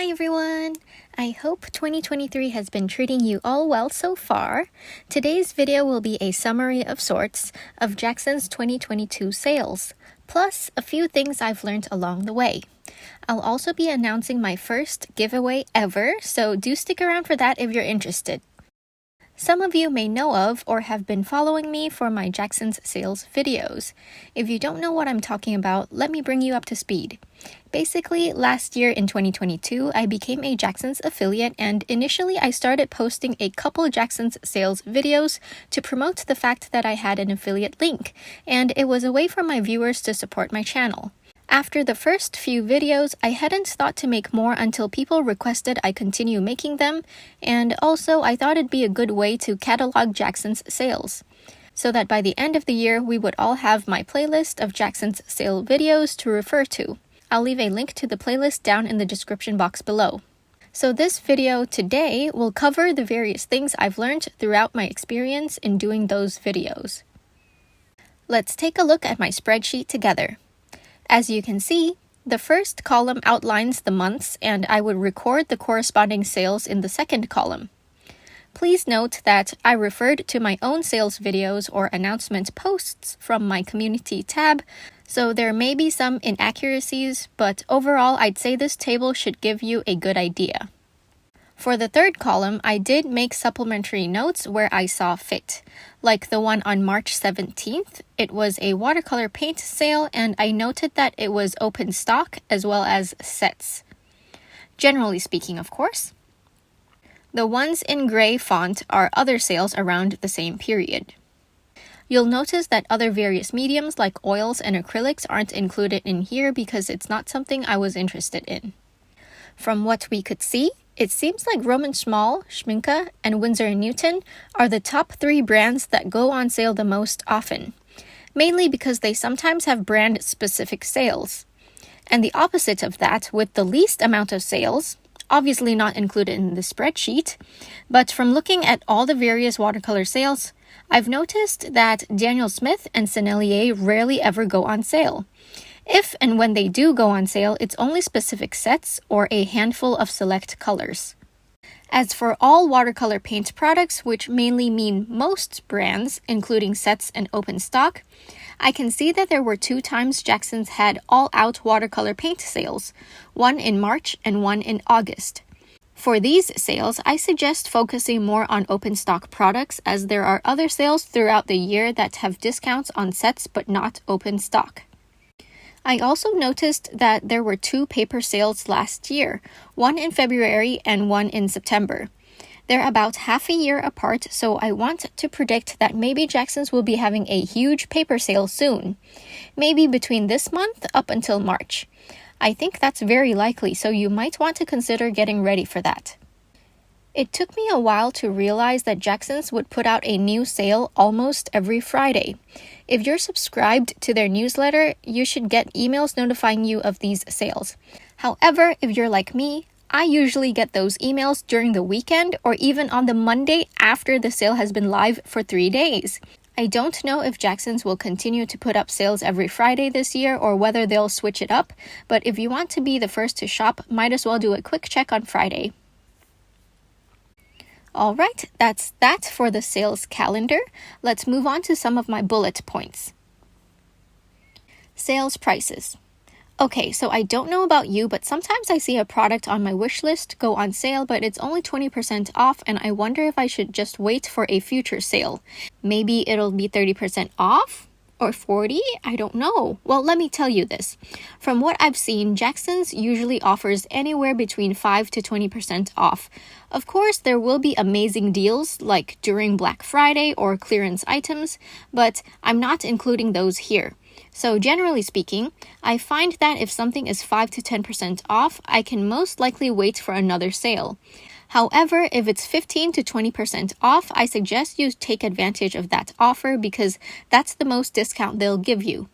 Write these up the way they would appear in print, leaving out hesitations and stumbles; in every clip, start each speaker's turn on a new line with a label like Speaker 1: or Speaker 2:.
Speaker 1: Hi everyone! I hope 2023 has been treating you all well so far. Today's video will be a summary of sorts of Jackson's 2022 sales, plus a few things I've learned along the way. I'll also be announcing my first giveaway ever, so do stick around for that if you're interested. Some of you may know of or have been following me for my Jackson's sales videos. If you don't know what I'm talking about, let me bring you up to speed. Basically, last year in 2022, I became a Jackson's affiliate, and initially I started posting a couple Jackson's sales videos to promote the fact that I had an affiliate link, and it was a way for my viewers to support my channel. After the first few videos, I hadn't thought to make more until people requested I continue making them, and also I thought it'd be a good way to catalog Jackson's sales, so that by the end of the year we would all have my playlist of Jackson's sale videos to refer to. I'll leave a link to the playlist down in the description box below. So this video today will cover the various things I've learned throughout my experience in doing those videos. Let's take a look at my spreadsheet together. As you can see, the first column outlines the months, and I would record the corresponding sales in the second column. Please note that I referred to my own sales videos or announcement posts from my community tab, so there may be some inaccuracies, but overall I'd say this table should give you a good idea. For the third column, I did make supplementary notes where I saw fit. Like the one on March 17th, it was a watercolor paint sale, and I noted that it was open stock as well as sets. Generally speaking, of course. The ones in gray font are other sales around the same period. You'll notice that other various mediums like oils and acrylics aren't included in here because it's not something I was interested in. From what we could see, it seems like Roman Schmal, Schminke, and Windsor Newton are the top 3 brands that go on sale the most often, mainly because they sometimes have brand-specific sales. And the opposite of that, with the least amount of sales, obviously not included in the spreadsheet, but from looking at all the various watercolor sales, I've noticed that Daniel Smith and Sennelier rarely ever go on sale. If and when they do go on sale, it's only specific sets or a handful of select colors. As for all watercolor paint products, which mainly mean most brands, including sets and open stock, I can see that there were 2 times Jackson's had all-out watercolor paint sales, one in March and one in August. For these sales, I suggest focusing more on open stock products, as there are other sales throughout the year that have discounts on sets but not open stock. I also noticed that there were 2 paper sales last year, one in February and one in September. They're about half a year apart, so I want to predict that maybe Jackson's will be having a huge paper sale soon, maybe between this month up until March. I think that's very likely, so you might want to consider getting ready for that. It took me a while to realize that Jackson's would put out a new sale almost every Friday. If you're subscribed to their newsletter, you should get emails notifying you of these sales. However, if you're like me, I usually get those emails during the weekend or even on the Monday after the sale has been live for 3 days. I don't know if Jackson's will continue to put up sales every Friday this year or whether they'll switch it up, but if you want to be the first to shop, might as well do a quick check on Friday. Alright, that's that for the sales calendar. Let's move on to some of my bullet points. Sales prices. Okay, so I don't know about you, but sometimes I see a product on my wish list go on sale, but it's only 20% off, and I wonder if I should just wait for a future sale. Maybe it'll be 30% off? Or 40? I don't know. Well, let me tell you this. From what I've seen, Jackson's usually offers anywhere between 5 to 20% off. Of course, there will be amazing deals like during Black Friday or clearance items, but I'm not including those here. So generally speaking, I find that if something is 5 to 10% off, I can most likely wait for another sale. However, if it's 15 to 20% off, I suggest you take advantage of that offer because that's the most discount they'll give you.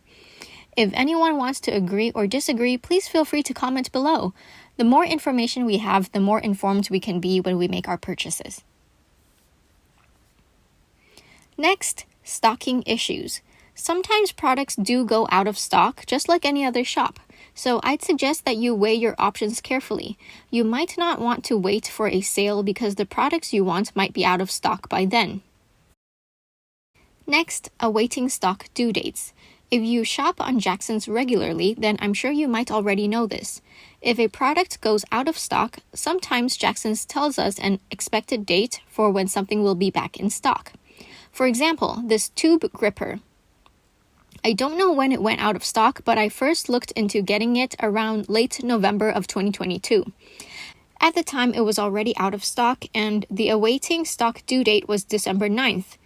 Speaker 1: If anyone wants to agree or disagree, please feel free to comment below. The more information we have, the more informed we can be when we make our purchases. Next, stocking issues. Sometimes products do go out of stock, just like any other shop. So I'd suggest that you weigh your options carefully. You might not want to wait for a sale because the products you want might be out of stock by then. Next, awaiting stock due dates. If you shop on Jackson's regularly, then I'm sure you might already know this. If a product goes out of stock, sometimes Jackson's tells us an expected date for when something will be back in stock. For example, this tube gripper. I don't know when it went out of stock, but I first looked into getting it around late November of 2022. At the time, it was already out of stock, and the awaiting stock due date was December 9th.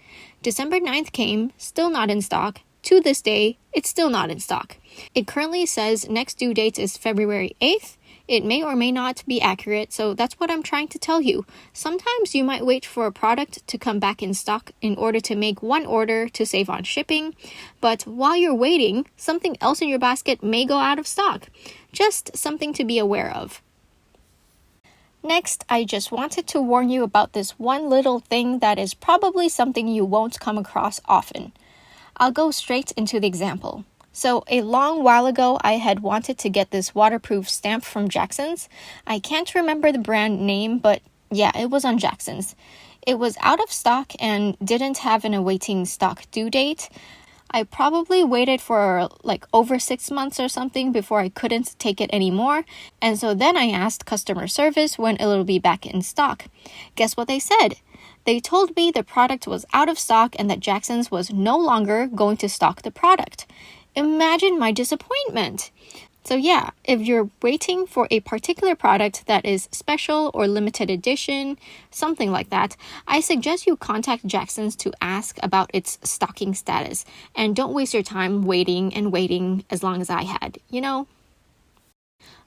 Speaker 1: December 9th came, still not in stock. To this day, it's still not in stock. It currently says next due date is February 8th. It may or may not be accurate, so that's what I'm trying to tell you. Sometimes you might wait for a product to come back in stock in order to make one order to save on shipping, but while you're waiting, something else in your basket may go out of stock. Just something to be aware of. Next, I just wanted to warn you about this one little thing that is probably something you won't come across often. I'll go straight into the example. So a long while ago, I had wanted to get this waterproof stamp from Jackson's. I can't remember the brand name, but yeah, it was on Jackson's. It was out of stock and didn't have an awaiting stock due date. I probably waited for like over 6 months or something before I couldn't take it anymore. And so then I asked customer service when it'll be back in stock. Guess what they said? They told me the product was out of stock and that Jackson's was no longer going to stock the product. Imagine my disappointment. So yeah, if you're waiting for a particular product that is special or limited edition, something like that, I suggest you contact Jackson's to ask about its stocking status. And don't waste your time waiting and waiting as long as I had, you know?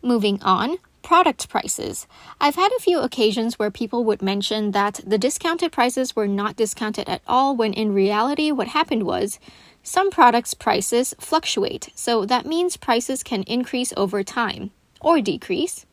Speaker 1: Moving on, product prices. I've had a few occasions where people would mention that the discounted prices were not discounted at all when in reality what happened was some products' prices fluctuate, so that means prices can increase over time or decrease.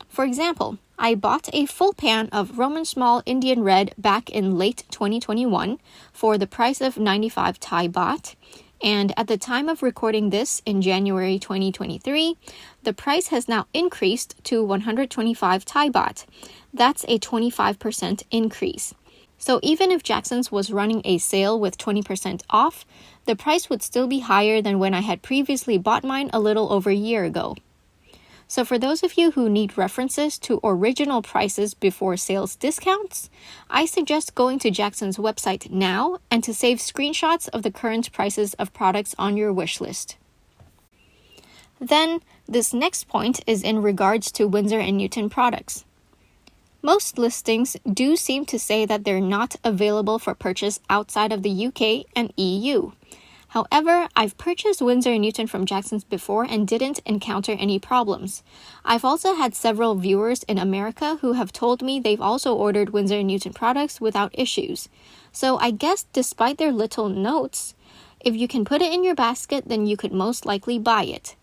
Speaker 1: For example, I bought a full pan of Roman Small Indian Red back in late 2021 for the price of 95 Thai baht. And at the time of recording this in January 2023, the price has now increased to 125 Thai baht. That's a 25% increase. So even if Jackson's was running a sale with 20% off, the price would still be higher than when I had previously bought mine a little over a year ago. So for those of you who need references to original prices before sales discounts, I suggest going to Jackson's website now and to save screenshots of the current prices of products on your wish list. Then, this next point is in regards to Windsor & Newton products. Most listings do seem to say that they're not available for purchase outside of the UK and EU. However, I've purchased Windsor & Newton from Jackson's before and didn't encounter any problems. I've also had several viewers in America who have told me they've also ordered Windsor & Newton products without issues. So I guess despite their little notes, if you can put it in your basket, then you could most likely buy it.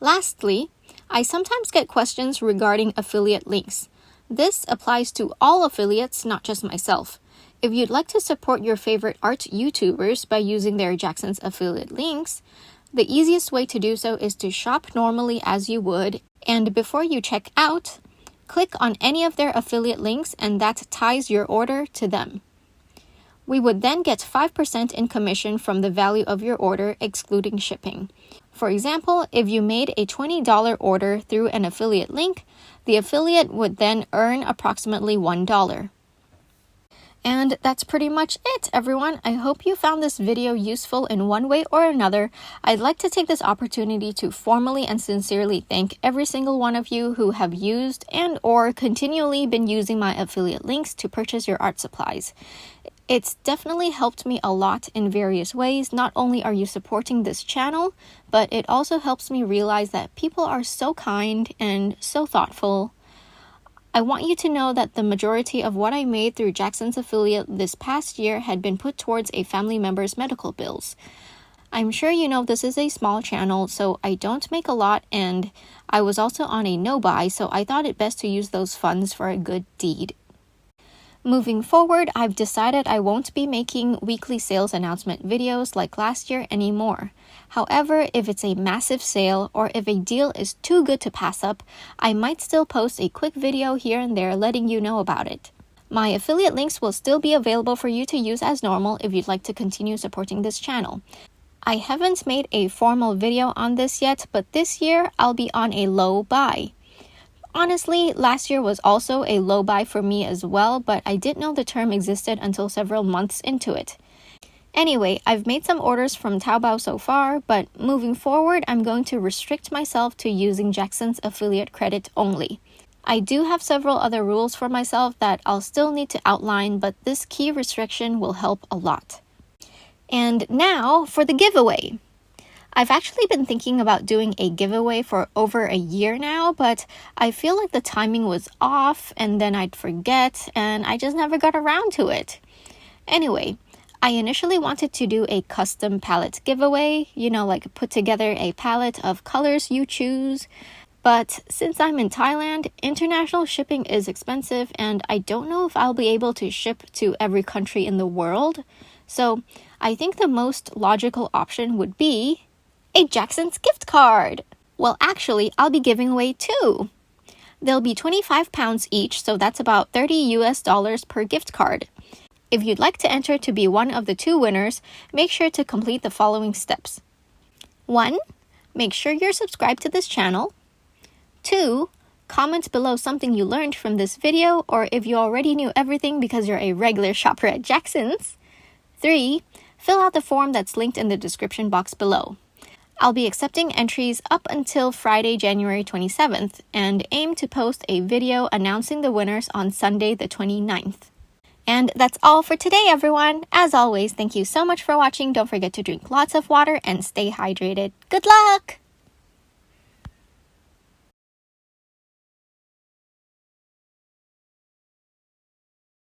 Speaker 1: Lastly, I sometimes get questions regarding affiliate links. This applies to all affiliates, not just myself. If you'd like to support your favorite art YouTubers by using their Jackson's affiliate links, the easiest way to do so is to shop normally as you would, and before you check out, click on any of their affiliate links and that ties your order to them. We would then get 5% in commission from the value of your order, excluding shipping. For example, if you made a $20 order through an affiliate link, the affiliate would then earn approximately $1. And that's pretty much it, everyone. I hope you found this video useful in one way or another. I'd like to take this opportunity to formally and sincerely thank every single one of you who have used and or continually been using my affiliate links to purchase your art supplies. It's definitely helped me a lot in various ways. Not only are you supporting this channel, but it also helps me realize that people are so kind and so thoughtful. I want you to know that the majority of what I made through Jackson's affiliate this past year had been put towards a family member's medical bills. I'm sure you know this is a small channel, so I don't make a lot, and I was also on a no-buy, so I thought it best to use those funds for a good deed. Moving forward, I've decided I won't be making weekly sales announcement videos like last year anymore. However, if it's a massive sale or if a deal is too good to pass up, I might still post a quick video here and there letting you know about it. My affiliate links will still be available for you to use as normal if you'd like to continue supporting this channel. I haven't made a formal video on this yet, but this year I'll be on a low buy. Honestly, last year was also a low buy for me as well, but I didn't know the term existed until several months into it. Anyway, I've made some orders from Taobao so far, but moving forward, I'm going to restrict myself to using Jackson's affiliate credit only. I do have several other rules for myself that I'll still need to outline, but this key restriction will help a lot. And now for the giveaway. I've actually been thinking about doing a giveaway for over a year now, but I feel like the timing was off and then I'd forget and I just never got around to it. Anyway, I initially wanted to do a custom palette giveaway, like put together a palette of colors you choose. But since I'm in Thailand, international shipping is expensive and I don't know if I'll be able to ship to every country in the world. So I think the most logical option would be a Jackson's gift card. Well, actually, I'll be giving away 2. They'll be £25 each, so that's about $30 per gift card. If you'd like to enter to be one of the 2 winners, make sure to complete the following steps. 1. Make sure you're subscribed to this channel. 2. Comment below something you learned from this video, or if you already knew everything because you're a regular shopper at Jackson's. 3. Fill out the form that's linked in the description box below. I'll be accepting entries up until Friday, January 27th, and aim to post a video announcing the winners on Sunday, the 29th. And that's all for today, everyone. As always, thank you so much for watching. Don't forget to drink lots of water and stay hydrated. Good luck!